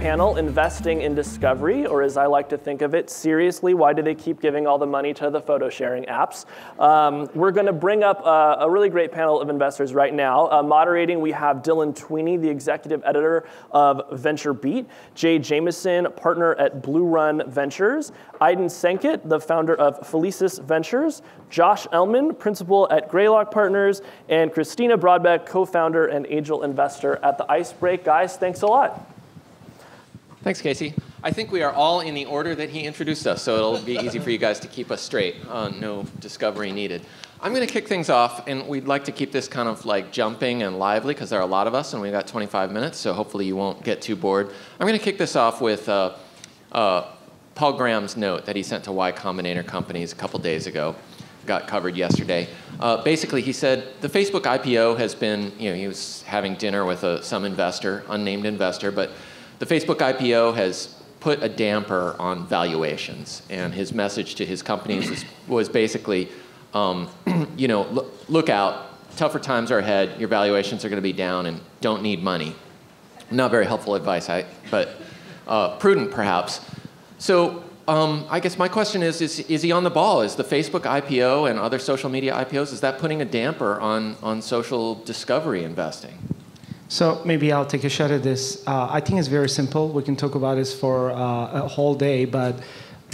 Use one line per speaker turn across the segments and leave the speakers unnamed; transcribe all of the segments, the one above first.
panel, Investing in Discovery, or as I like to think of it, seriously, why do they keep giving all the money to the photo sharing apps? We're going to bring up a really great panel of investors right now. Moderating, we have Dylan Tweney, the executive editor of VentureBeat, Jamison, partner at BlueRun Ventures, Aydin Senkut, the founder of Felicis Ventures, Josh Elman, principal at Greylock Partners, and Christina Brodbeck, co-founder and angel investor at the Icebreak. Guys, thanks a lot.
Thanks, Casey. I think we are all in the order that he introduced us, so it'll be easy for you guys to keep us straight. No discovery needed. I'm going to kick things off, and we'd like to keep this kind of like jumping and lively because there are a lot of us, and we've got 25 minutes, so hopefully you won't get too bored. I'm going to kick this off with Paul Graham's note that he sent to Y Combinator companies a couple days ago. Got covered yesterday. Basically, he said the Facebook IPO has been, he was having dinner with some investor, unnamed investor, but the Facebook IPO has put a damper on valuations. And his message to his companies was basically, look out, tougher times are ahead, your valuations are going to be down and don't need money. Not very helpful advice, but prudent perhaps. So I guess my question is he on the ball? Is the Facebook IPO and other social media IPOs, is that putting a damper on social discovery investing?
So maybe I'll take a shot at this. I think it's very simple. We can talk about this for a whole day, but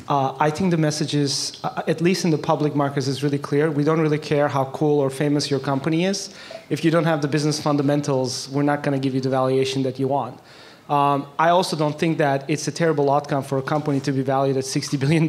I think the message is, at least in the public markets, is really clear. We don't really care how cool or famous your company is. If you don't have the business fundamentals, we're not going to give you the valuation that you want. I also don't think that it's a terrible outcome for a company to be valued at $60 billion.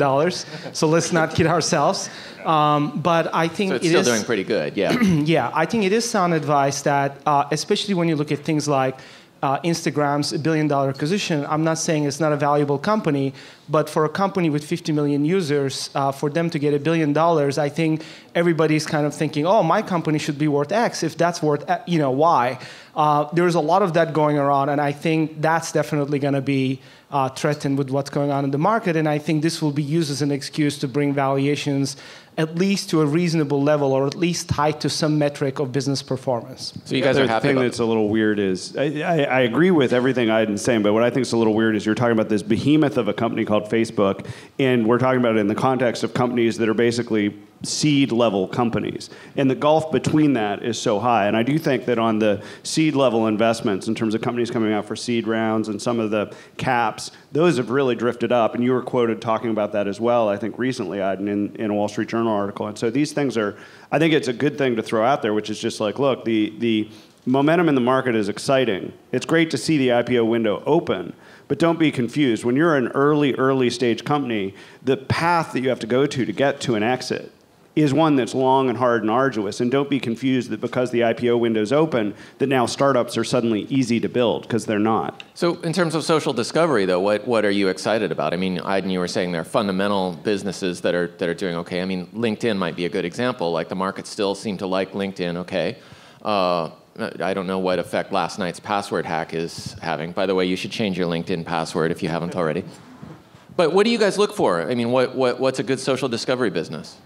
So let's not kid ourselves. But I think
so it's still doing pretty good, yeah.
Yeah, I think it is sound advice that, especially when you look at things like Instagram's $1 billion acquisition, I'm not saying it's not a valuable company, but for a company with 50 million users, for them to get $1 billion, I think everybody's kind of thinking, oh, my company should be worth X. If that's worth, Y. There's a lot of that going around, and I think that's definitely going to be threatened with what's going on in the market, and I think this will be used as an excuse to bring valuations at least to a reasonable level, or at least tied to some metric of business performance.
So you guys are happy.
The thing that's a little weird is, I agree with everything Aydin's saying, but what I think is a little weird is you're talking about this behemoth of a company called Facebook, and we're talking about it in the context of companies that are basically seed-level companies. And the gulf between that is so high. And I do think that on the seed-level investments, in terms of companies coming out for seed rounds and some of the caps, those have really drifted up. And you were quoted talking about that as well, I think, recently, Aydin, in a Wall Street Journal article. And so these things are, I think it's a good thing to throw out there, which is just like, look, the momentum in the market is exciting. It's great to see the IPO window open. But don't be confused. When you're an early stage company, the path that you have to go to get to an exit is one that's long and hard and arduous. And don't be confused that because the IPO window's open, that now startups are suddenly easy to build, because they're not.
So in terms of social discovery, though, what are you excited about? I mean, Aydin, you were saying there are fundamental businesses that are doing okay. I mean, LinkedIn might be a good example. Like, the market still seem to like LinkedIn, okay. I don't know what effect last night's password hack is having. By the way, you should change your LinkedIn password if you haven't already. But what do you guys look for? I mean, what's a good social discovery business?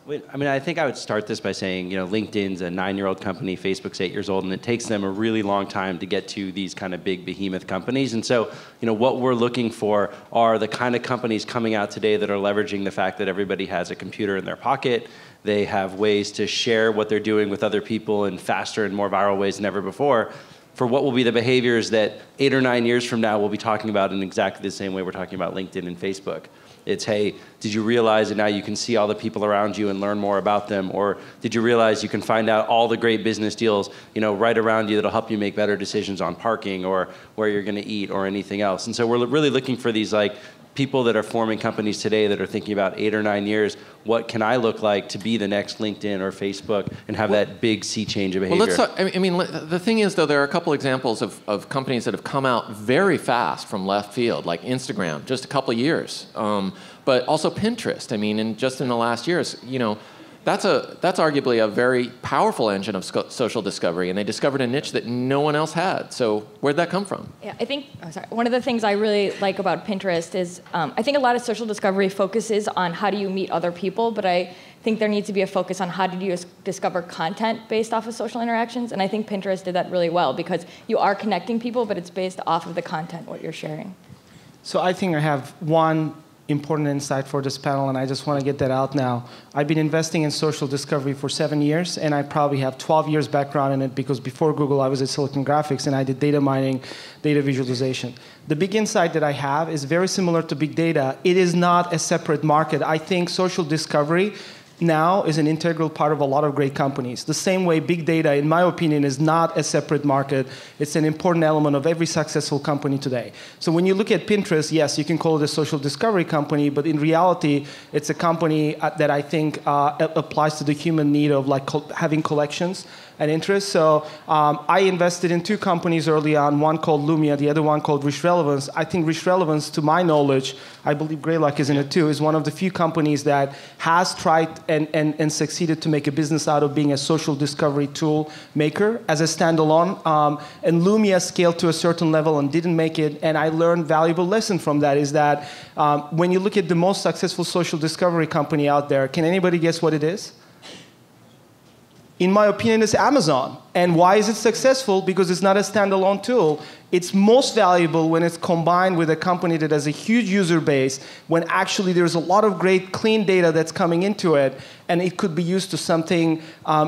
I mean, I think I would start this by saying, LinkedIn's a 9-year-old company, Facebook's 8 years old, and it takes them a really long time to get to these kind of big behemoth companies. And so, what we're looking for are the kind of companies coming out today that are leveraging the fact that everybody has a computer in their pocket. They have ways to share what they're doing with other people in faster and more viral ways than ever before, for what will be the behaviors that 8 or 9 years from now we'll be talking about in exactly the same way we're talking about LinkedIn and Facebook. It's, hey, did you realize that now you can see all the people around you and learn more about them? Or did you realize you can find out all the great business deals, right around you that'll help you make better decisions on parking or where you're going to eat or anything else? And so we're really looking for these people that are forming companies today that are thinking about 8 or 9 years, what can I look like to be the next LinkedIn or Facebook and have that big sea change of behavior?
Well, let's talk, I mean, the thing is, though, there are a couple examples of companies that have come out very fast from left field, like Instagram, just a couple of years. But also Pinterest. I mean, just in the last years, That's arguably a very powerful engine of social discovery, and they discovered a niche that no one else had. So where'd that come from?
Yeah, I think, one of the things I really like about Pinterest is I think a lot of social discovery focuses on how do you meet other people, but I think there needs to be a focus on how do you discover content based off of social interactions, and I think Pinterest did that really well because you are connecting people, but it's based off of the content, what you're sharing.
So I think I have one important insight for this panel, and I just want to get that out now. I've been investing in social discovery for 7 years, and I probably have 12 years background in it because before Google, I was at Silicon Graphics, and I did data mining, data visualization. The big insight that I have is very similar to big data. It is not a separate market. I think social discovery now is an integral part of a lot of great companies. The same way big data, in my opinion, is not a separate market. It's an important element of every successful company today. So when you look at Pinterest, yes, you can call it a social discovery company, but in reality, it's a company that I think applies to the human need of like having collections and interests. So I invested in 2 companies early on, one called Lumia, the other one called Rich Relevance. I think Rich Relevance, to my knowledge, I believe Greylock is in it too, is one of the few companies that has tried and succeeded to make a business out of being a social discovery tool maker as a standalone. And Lumia scaled to a certain level and didn't make it. And I learned valuable lesson from that is that when you look at the most successful social discovery company out there, can anybody guess what it is? In my opinion, it's Amazon. And why is it successful? Because it's not a standalone tool. It's most valuable when it's combined with a company that has a huge user base, when actually there's a lot of great clean data that's coming into it, and it could be used to something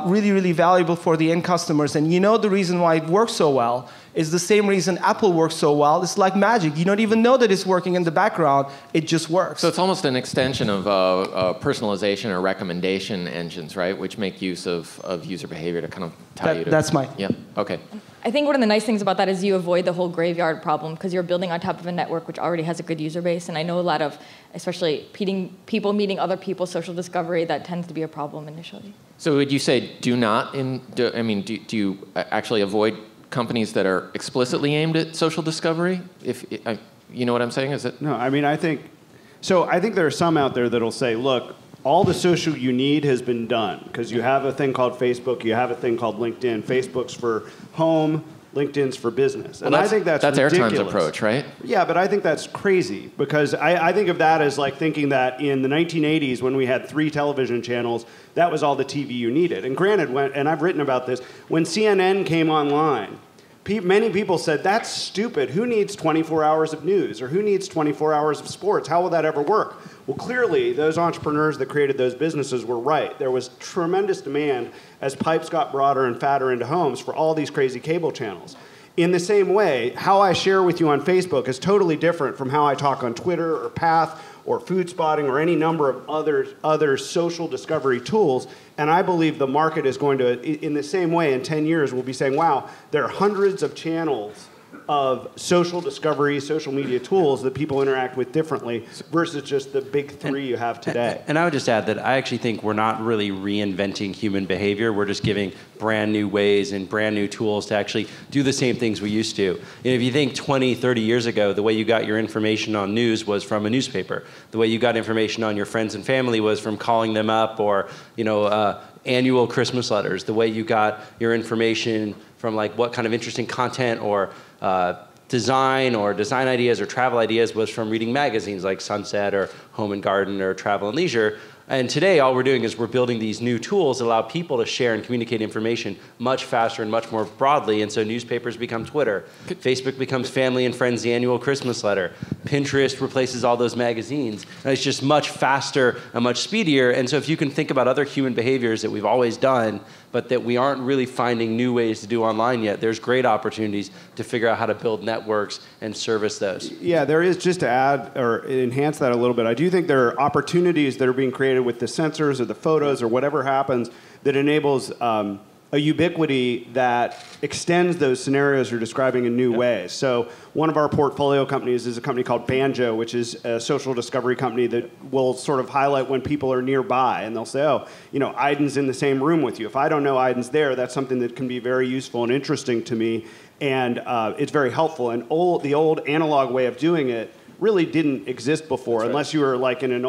really, really valuable for the end customers. And you know the reason why it works so well is the same reason Apple works so well. It's like magic. You don't even know that it's working in the background. It just works.
So it's almost an extension of personalization or recommendation engines, right? Which make use of user behavior to kind of tie you to...
That's my...
Yeah, okay.
I think one of the nice things about that is you avoid the whole graveyard problem because you're building on top of a network which already has a good user base. And I know a lot of, especially people meeting other people, social discovery, that tends to be a problem initially.
So would you say do you actually avoid companies that are explicitly aimed at social discovery? You know what I'm saying? Is it?
No, I mean, I think there are some out there that'll say, look, all the social you need has been done because you have a thing called Facebook, you have a thing called LinkedIn. Facebook's for home, LinkedIn's for business. And I think that's ridiculous.
Airtime's approach, right?
Yeah, but I think that's crazy because I think of that as like thinking that in the 1980s when we had 3 television channels, that was all the TV you needed. And granted, and I've written about this, when CNN came online, many people said, that's stupid. Who needs 24 hours of news? Or who needs 24 hours of sports? How will that ever work? Well, clearly, those entrepreneurs that created those businesses were right. There was tremendous demand as pipes got broader and fatter into homes for all these crazy cable channels. In the same way, how I share with you on Facebook is totally different from how I talk on Twitter or Path or Food Spotting or any number of other social discovery tools. And I believe the market is going to, in the same way, in 10 years, we'll be saying, wow, there are hundreds of channels of social discovery, social media tools that people interact with differently versus just the big 3 you have today.
And I would just add that I actually think we're not really reinventing human behavior. We're just giving brand new ways and brand new tools to actually do the same things we used to. And if you think 20, 30 years ago, the way you got your information on news was from a newspaper. The way you got information on your friends and family was from calling them up or, annual Christmas letters. The way you got your information from like what kind of interesting content or design ideas or travel ideas was from reading magazines like Sunset or Home and Garden or Travel and Leisure. And today, all we're doing is we're building these new tools that allow people to share and communicate information much faster and much more broadly. And so newspapers become Twitter. Facebook becomes Family and Friends, the annual Christmas letter. Pinterest replaces all those magazines. And it's just much faster and much speedier. And so if you can think about other human behaviors that we've always done, but that we aren't really finding new ways to do online yet, there's great opportunities to figure out how to build networks and service those.
Yeah, there is, just to add or enhance that a little bit, I do think there are opportunities that are being created with the sensors or the photos or whatever happens that enables a ubiquity that extends those scenarios you're describing in new ways. So one of our portfolio companies is a company called Banjo, which is a social discovery company that will sort of highlight when people are nearby. And they'll say, oh, Aydin's in the same room with you. If I don't know Aydin's there, that's something that can be very useful and interesting to me. And it's very helpful. And the old analog way of doing it really didn't exist before, unless you were like in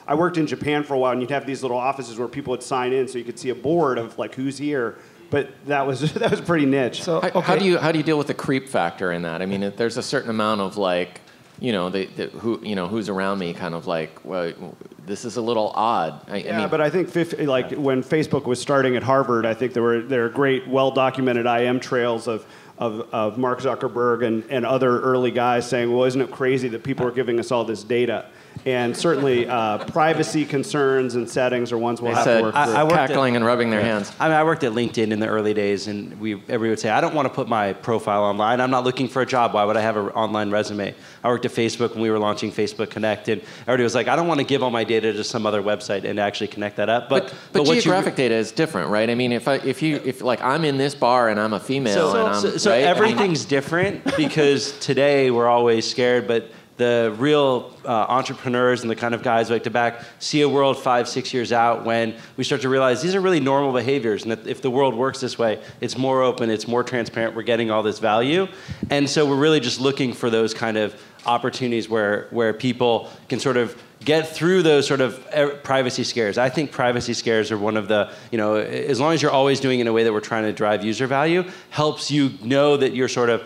I worked in Japan for a while, and you'd have these little offices where people would sign in, so you could see a board of like who's here. But that was pretty niche.
So okay.
How do you deal with the creep factor in that? I mean, there's a certain amount of like, who's around me, kind of like, well, this is a little odd. I mean,
but I think when Facebook was starting at Harvard, I think there were great, well-documented IM trails of Mark Zuckerberg and other early guys saying, well, isn't it crazy that people are giving us all this data? And certainly privacy concerns and settings are ones we'll have to work through.
Cackling and rubbing their hands.
I mean, I worked at LinkedIn in the early days, and everybody would say, I don't want to put my profile online. I'm not looking for a job. Why would I have an online resume? I worked at Facebook when we were launching Facebook Connect, and everybody was like, I don't want to give all my data to some other website and actually connect that up. But
geographic data is different, right? I mean, if like I'm in this bar and I'm a female,
so everything's different because today we're always scared, but the real entrepreneurs and the kind of guys who like to see a world 5-6 years out when we start to realize these are really normal behaviors, and that if the world works this way, it's more open, it's more transparent, we're getting all this value. And so we're really just looking for those kind of opportunities where people can sort of get through those sort of privacy scares. I think privacy scares are one of the, as long as you're always doing it in a way that we're trying to drive user value, helps you know that you're sort of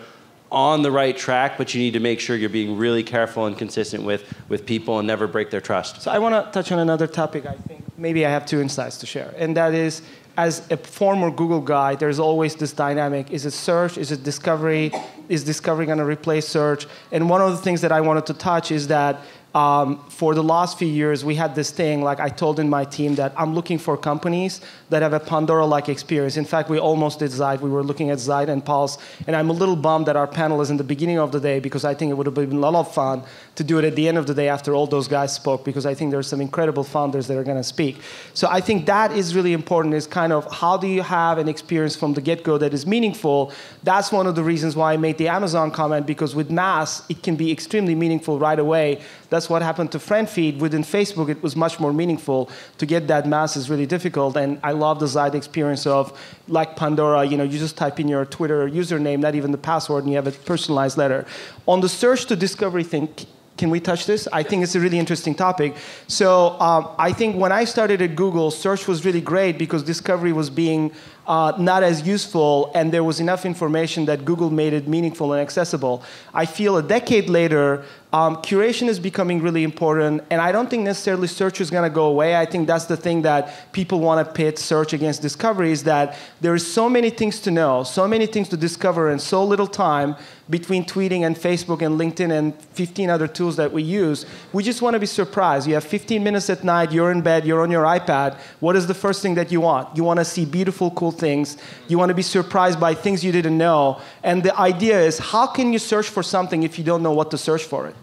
on the right track, but you need to make sure you're being really careful and consistent with people and never break their trust.
So I want to touch on another topic. I think maybe I have 2 insights to share, and that is, as a former Google guy, there's always this dynamic. Is it search? Is it discovery? Is discovery going to replace search? And one of the things that I wanted to touch is that for the last few years, we had this thing, like I told in my team, that I'm looking for companies that have a Pandora-like experience. In fact, we almost did Zeit. We were looking at Zeit and Pulse, and I'm a little bummed that our panel is in the beginning of the day, because I think it would have been a lot of fun to do it at the end of the day after all those guys spoke, because I think there's some incredible founders that are going to speak. So I think that is really important, is kind of how do you have an experience from the get-go that is meaningful. That's one of the reasons why I made the Amazon comment, because with mass, it can be extremely meaningful right away. That's what happened to friend feed. Within Facebook, it was much more meaningful. To get that mass is really difficult. And I love the Zeit experience of, like Pandora, you just type in your Twitter username, not even the password, and you have a personalized letter. On the search to discovery thing, can we touch this? I think it's a really interesting topic. So I think when I started at Google, search was really great because discovery was being not as useful, and there was enough information that Google made it meaningful and accessible. I feel a decade later, curation is becoming really important, and I don't think necessarily search is going to go away. I think that's the thing that people want to pit search against discovery, is that there is so many things to know, so many things to discover, and so little time between tweeting and Facebook and LinkedIn and 15 other tools that we use. We just want to be surprised. You have 15 minutes at night, you're in bed, you're on your iPad. What is the first thing that you want? You want to see beautiful, cool things. You want to be surprised by things you didn't know. And the idea is, how can you search for something if you don't know what to search for it?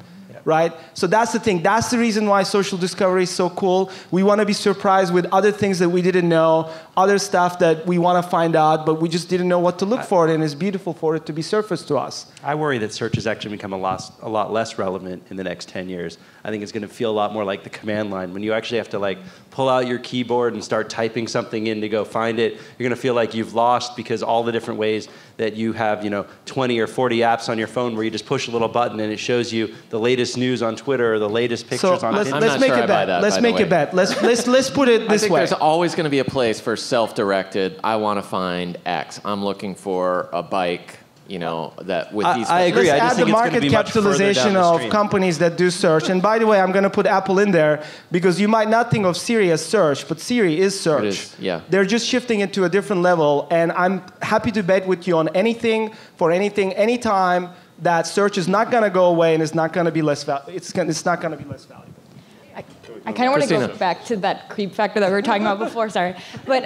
Right? So that's the thing. That's the reason why social discovery is so cool. We want to be surprised with other things that we didn't know, other stuff that we want to find out, but we just didn't know what to look for, and it's beautiful for it to be surfaced to us.
I worry that search has actually become a lot less relevant in the next 10 years. I think it's going to feel a lot more like the command line. When you actually have to pull out your keyboard and start typing something in to go find it, you're going to feel like you've lost, because all the different ways that you have 20 or 40 apps on your phone where you just push a little button and it shows you the latest news on Twitter or the latest pictures on Pinterest.
Let's make a bet. Let's put it this way.
There's always going to be a place for self-directed. I want to find X. I'm looking for a bike. That with these.
I agree.
Let's add the market capitalization of companies that do search. And by the way, I'm going to put Apple in there, because you might not think of Siri as search, but Siri is search.
It is, yeah.
They're just shifting it to a different level. And I'm happy to bet with you on anything, for anything, anytime, that search is not going to go away and it's not going to be less valuable. It's not going to be less valuable.
I kind of want to go back to that creep factor that we were talking about before, sorry. But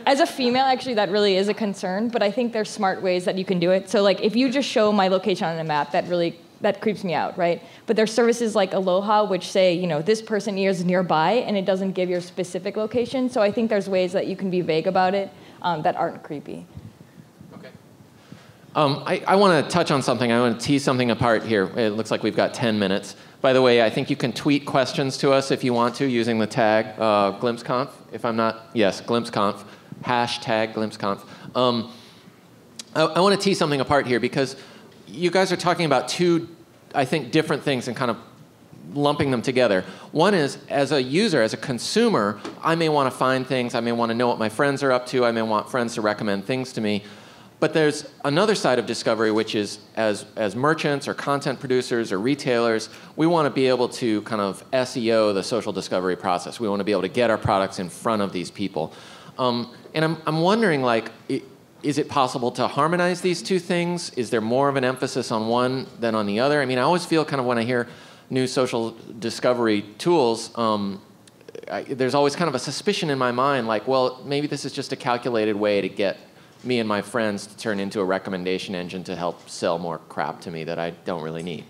as a female, actually, that really is a concern, but I think there's smart ways that you can do it. So if you just show my location on a map, that creeps me out, right? But there's services like Aloha, which say, this person is nearby, and it doesn't give your specific location. So I think there's ways that you can be vague about it that aren't creepy.
Okay. I want to touch on something. I want to tease something apart here. It looks like we've got 10 minutes. By the way, I think you can tweet questions to us if you want to, using the tag GlimpseConf. If I'm not, yes, GlimpseConf, hashtag GlimpseConf. I want to tease something apart here, because you guys are talking about two, I think, different things, and kind of lumping them together. One is, as a user, as a consumer, I may want to find things, I may want to know what my friends are up to, I may want friends to recommend things to me. But there's another side of discovery, which is as merchants or content producers or retailers, we want to be able to kind of SEO the social discovery process. We want to be able to get our products in front of these people. And I'm wondering, like, is it possible to harmonize these two things? Is there more of an emphasis on one than on the other? I mean, I always feel kind of when I hear new social discovery tools, there's always kind of a suspicion in my mind, like, well, maybe this is just a calculated way to get me and my friends to turn into a recommendation engine to help sell more crap to me that I don't really need.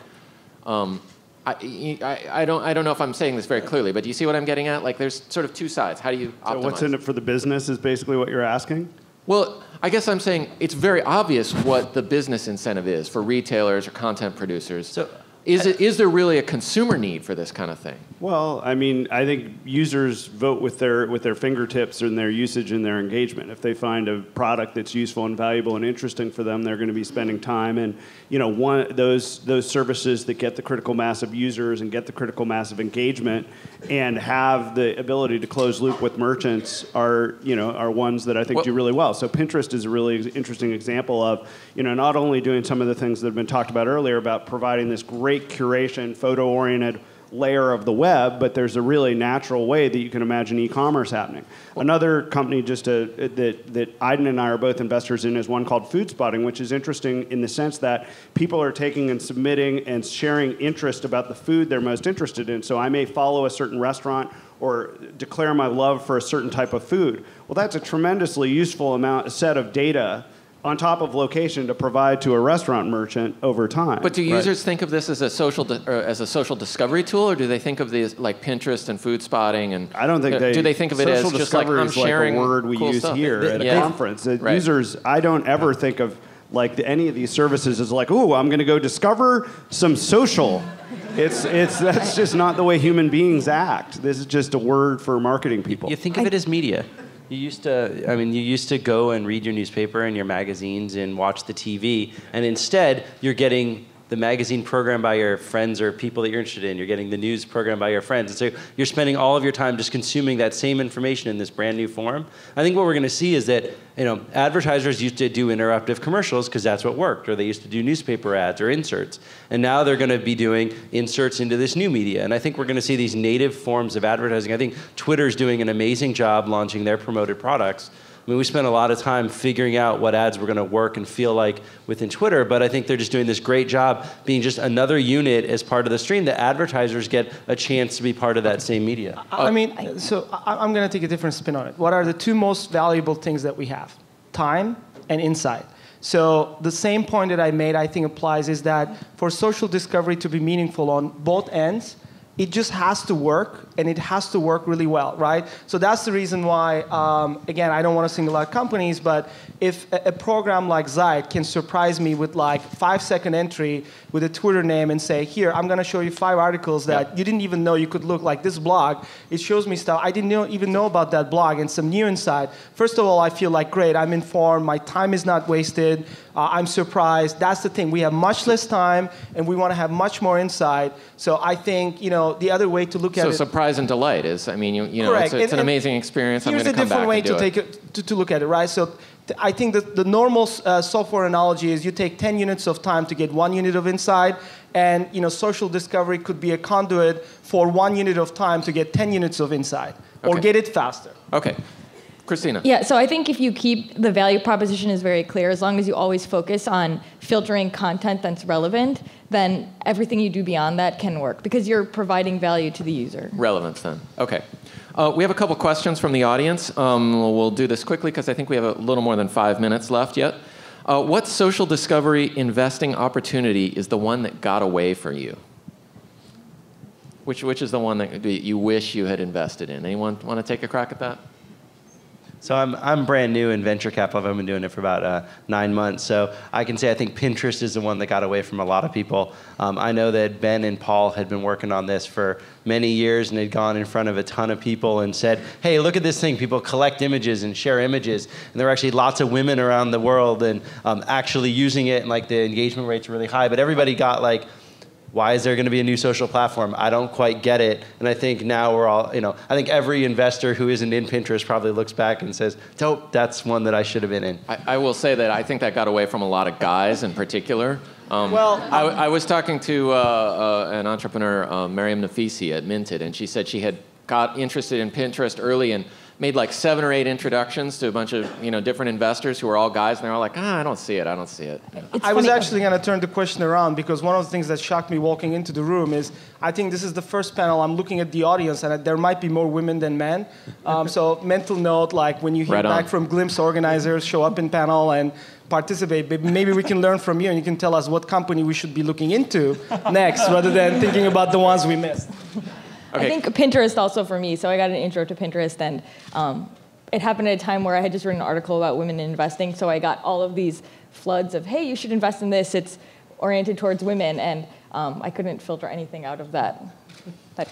I don't know if I'm saying this very clearly, but do you see what I'm getting at? Like, there's sort of two sides. How do you optimize?
So what's in it for the business is basically what you're asking?
Well, I guess I'm saying it's very obvious what the business incentive is for retailers or content producers. So, is there really a consumer need for this kind of thing?
Well, I mean, I think users vote with their fingertips and their usage and their engagement. If they find a product that's useful and valuable and interesting for them, they're going to be spending time. And those services that get the critical mass of users and get the critical mass of engagement and have the ability to close loop with merchants are ones that I think do really well. So Pinterest is a really interesting example of not only doing some of the things that have been talked about earlier about providing this great curation, photo-oriented layer of the web, but there's a really natural way that you can imagine e-commerce happening. Another company that Aydin and I are both investors in is one called Food Spotting, which is interesting in the sense that people are taking and submitting and sharing interest about the food they're most interested in. So I may follow a certain restaurant or declare my love for a certain type of food. Well, that's a tremendously useful set of data on top of location to provide to a restaurant merchant over time.
But do users think of this as a social discovery tool, or do they think of these like Pinterest and Food Spotting? And
I don't think
do they think of it as just like I'm sharing
like a word we
cool
use
stuff
here at a conference? Users, I don't ever think of like any of these services as like, oh, I'm going to go discover some social. That's just not the way human beings act. This is just a word for marketing people.
You think of it as media. You used to go and read your newspaper and your magazines and watch the TV, and instead you're getting the magazine programmed by your friends or people that you're interested in. You're getting the news programmed by your friends. And so you're spending all of your time just consuming that same information in this brand new form. I think what we're going to see is that advertisers used to do interruptive commercials because that's what worked, or they used to do newspaper ads or inserts. And now they're going to be doing inserts into this new media. And I think we're going to see these native forms of advertising. I think Twitter's doing an amazing job launching their promoted products. I mean, we spent a lot of time figuring out what ads were going to work and feel like within Twitter, but I think they're just doing this great job being just another unit as part of the stream that advertisers get a chance to be part of that same media.
I'm going to take a different spin on it. What are the two most valuable things that we have? Time and insight. So the same point that I made, I think applies, is that for social discovery to be meaningful on both ends, it just has to work, and it has to work really well, right? So that's the reason why, again, I don't want to single out companies, but if a program like Zeit can surprise me with like 5-second entry with a Twitter name and say, here, I'm going to show you 5 articles that you didn't even know you could look like this blog. It shows me stuff. I didn't even know about that blog and some new insight. First of all, I feel like, great, I'm informed. My time is not wasted. I'm surprised. That's the thing. We have much less time, and we want to have much more insight. So I think, the other way to look at it.
So surprise and delight is, it's an amazing experience. I'm going to come back and do it.
Here's a different way to look at it, right? So I think that the normal software analogy is you take 10 units of time to get 1 unit of insight, and social discovery could be a conduit for 1 unit of time to get 10 units of insight, or get it faster.
Okay. Christina.
Yeah, so I think if you keep the value proposition is very clear, as long as you always focus on filtering content that's relevant, then everything you do beyond that can work because you're providing value to the user.
Relevance then. Okay. We have a couple questions from the audience. We'll do this quickly because I think we have a little more than 5 minutes left yet. What social discovery investing opportunity is the one that got away for you? Which is the one that you wish you had invested in? Anyone want to take a crack at that?
So I'm brand new in venture capital. I've been doing it for about 9 months. So I can say I think Pinterest is the one that got away from a lot of people. I know that Ben and Paul had been working on this for many years and had gone in front of a ton of people and said, hey, look at this thing. People collect images and share images. And there are actually lots of women around the world and actually using it, and like the engagement rates are really high. But everybody got like why is there going to be a new social platform? I don't quite get it. And I think now we're all, I think every investor who isn't in Pinterest probably looks back and says, dope, that's one that I should have been in.
I will say that I think that got away from a lot of guys in particular. I was talking to an entrepreneur, Mariam Nafisi at Minted, and she said she had got interested in Pinterest early and made like 7 or 8 introductions to a bunch of different investors who were all guys, and they were all like, I don't see it.
I was actually going to turn the question around, because one of the things that shocked me walking into the room is I think this is the first panel. I'm looking at the audience, and there might be more women than men. So mental note, like when you hear back from Glimpse organizers, show up in panel and participate. Maybe we can learn from you, and you can tell us what company we should be looking into next, rather than thinking about the ones we missed.
Okay.
I think Pinterest also for me. So I got an intro to Pinterest, and it happened at a time where I had just written an article about women in investing. So I got all of these floods of, hey, you should invest in this. It's oriented towards women, and I couldn't filter anything out of that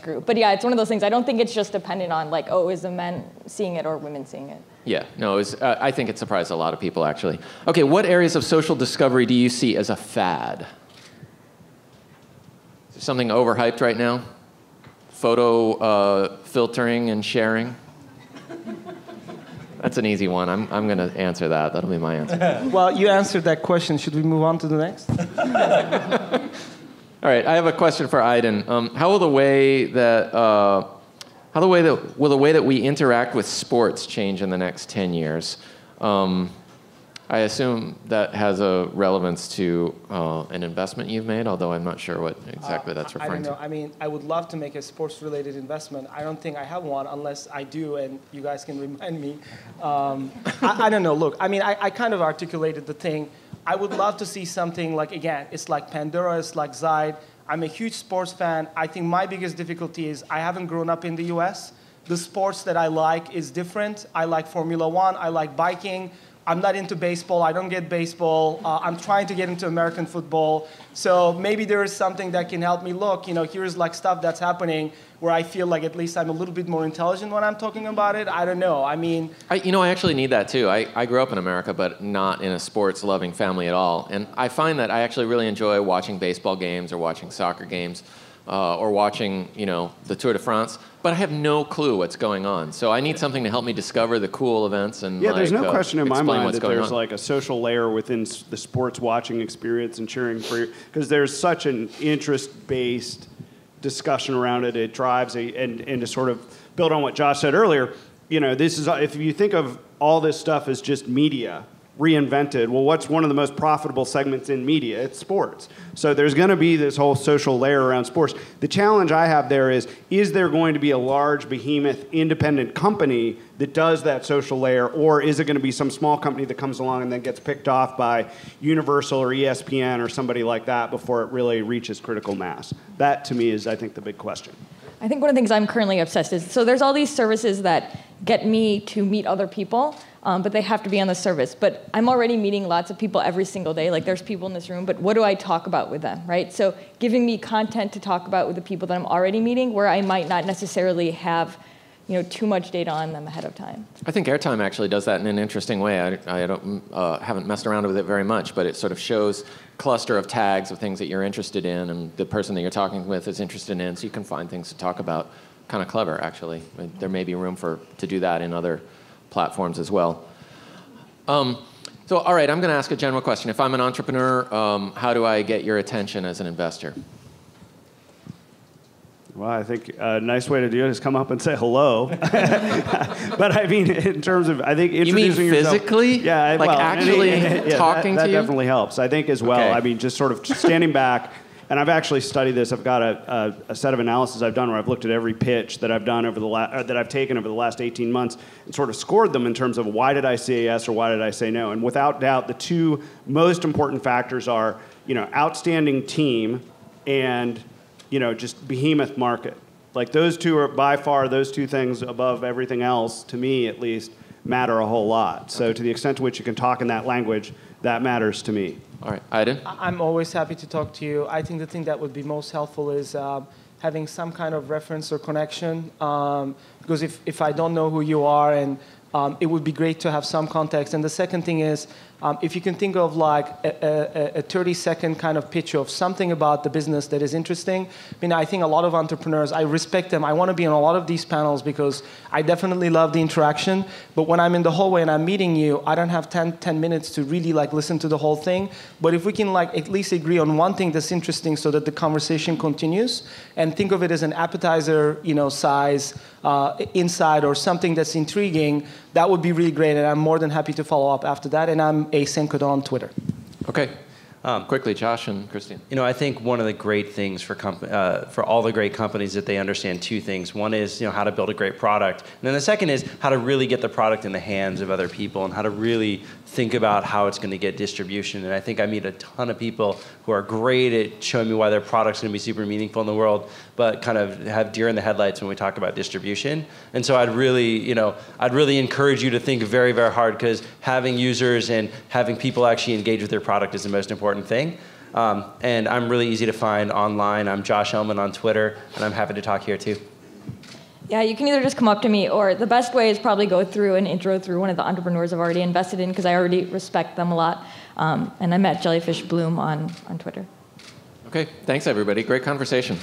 group. But yeah, it's one of those things. I don't think it's just dependent on like, oh, is the men seeing it or women seeing it?
Yeah, no, I think it surprised a lot of people actually. Okay, what areas of social discovery do you see as a fad? Is there something overhyped right now? Photo filtering and sharing? That's an easy one. I'm going to answer that. That'll be my answer.
Well, you answered that question. Should we move on to the next?
All right, I have a question for Aydin. How will the way that we interact with sports change in the next 10 years? I assume that has a relevance to an investment you've made, although I'm not sure what exactly that's referring to.
I don't know. I mean, I would love to make a sports-related investment. I don't think I have one unless I do, and you guys can remind me. I don't know. Look, I mean, I kind of articulated the thing. I would love to see something like, again, it's like Pandora, it's like Zide. I'm a huge sports fan. I think my biggest difficulty is I haven't grown up in the US. The sports that I like is different. I like Formula One. I like biking. I'm not into baseball. I don't get baseball. I'm trying to get into American football. So maybe there is something that can help me look. Here's like stuff that's happening where I feel like at least I'm a little bit more intelligent when I'm talking about it. I don't know. I mean,
I actually need that too. I grew up in America, but not in a sports-loving family at all. And I find that I actually really enjoy watching baseball games or watching soccer games or watching, the Tour de France. But I have no clue what's going on. So I need something to help me discover the cool events and
there's no question in my mind that there's
on.
like a social layer within the sports watching experience and cheering for you, because there's such an interest-based discussion around it. It drives and to sort of build on what Josh said earlier, this is, if you think of all this stuff as just media reinvented, well, what's one of the most profitable segments in media? It's sports. So there's going to be this whole social layer around sports. The challenge I have there is there going to be a large behemoth independent company that does that social layer, or is it going to be some small company that comes along and then gets picked off by Universal or ESPN or somebody like that before it really reaches critical mass? That, to me, is, I think, the big question.
I think one of the things I'm currently obsessed is, so there's all these services that get me to meet other people, but they have to be on the service. But I'm already meeting lots of people every single day. Like, there's people in this room, but what do I talk about with them, right? So giving me content to talk about with the people that I'm already meeting, where I might not necessarily have too much data on them ahead of time.
I think Airtime actually does that in an interesting way. I don't, haven't messed around with it very much, but it sort of shows cluster of tags of things that you're interested in, and the person that you're talking with is interested in, so you can find things to talk about. Kind of clever, actually. There may be room to do that in other platforms as well. So, all right, I'm going to ask a general question. If I'm an entrepreneur, how do I get your attention as an investor?
Well, I think a nice way to do it is come up and say hello. But I mean, in terms of, I think introducing
you mean physically?
Yourself, yeah,
like
well,
actually talking
that
to you?
That definitely helps. I think as well.
Okay.
I mean, just sort of standing back. And I've actually studied this. I've got a set of analysis I've done where I've looked at every pitch that I've done that I've taken over the last 18 months and sort of scored them in terms of why did I say yes or why did I say no. And without doubt, the two most important factors are, outstanding team and, just behemoth market. Like, those two are by far, those two things above everything else, to me at least, matter a whole lot. So to the extent to which you can talk in that language, that matters to me.
All right, Aydin?
I'm always happy to talk to you. I think the thing that would be most helpful is having some kind of reference or connection. Because if I don't know who you are, and it would be great to have some context. And the second thing is, If you can think of like a 30-second kind of pitch of something about the business that is interesting. I mean, I think a lot of entrepreneurs, I respect them. I want to be on a lot of these panels because I definitely love the interaction. But when I'm in the hallway and I'm meeting you, I don't have 10 minutes to really like listen to the whole thing. But if we can like at least agree on one thing that's interesting so that the conversation continues, and think of it as an appetizer, size inside or something that's intriguing, that would be really great. And I'm more than happy to follow up after that. And I'm a Senkut on Twitter.
Okay. Quickly, Josh and Christine.
I think one of the great things for all the great companies that they understand two things. One is how to build a great product, and then the second is how to really get the product in the hands of other people and how to really think about how it's going to get distribution. And I think I meet a ton of people who are great at showing me why their product's going to be super meaningful in the world, but kind of have deer in the headlights when we talk about distribution. And so I'd really encourage you to think very, very hard, because having users and having people actually engage with their product is the most important thing. And I'm really easy to find online. I'm Josh Elman on Twitter, and I'm happy to talk here too.
Yeah, you can either just come up to me, or the best way is probably go through an intro through one of the entrepreneurs I've already invested in, because I already respect them a lot. And I met Jellyfish Bloom on Twitter.
Okay, thanks everybody. Great conversation.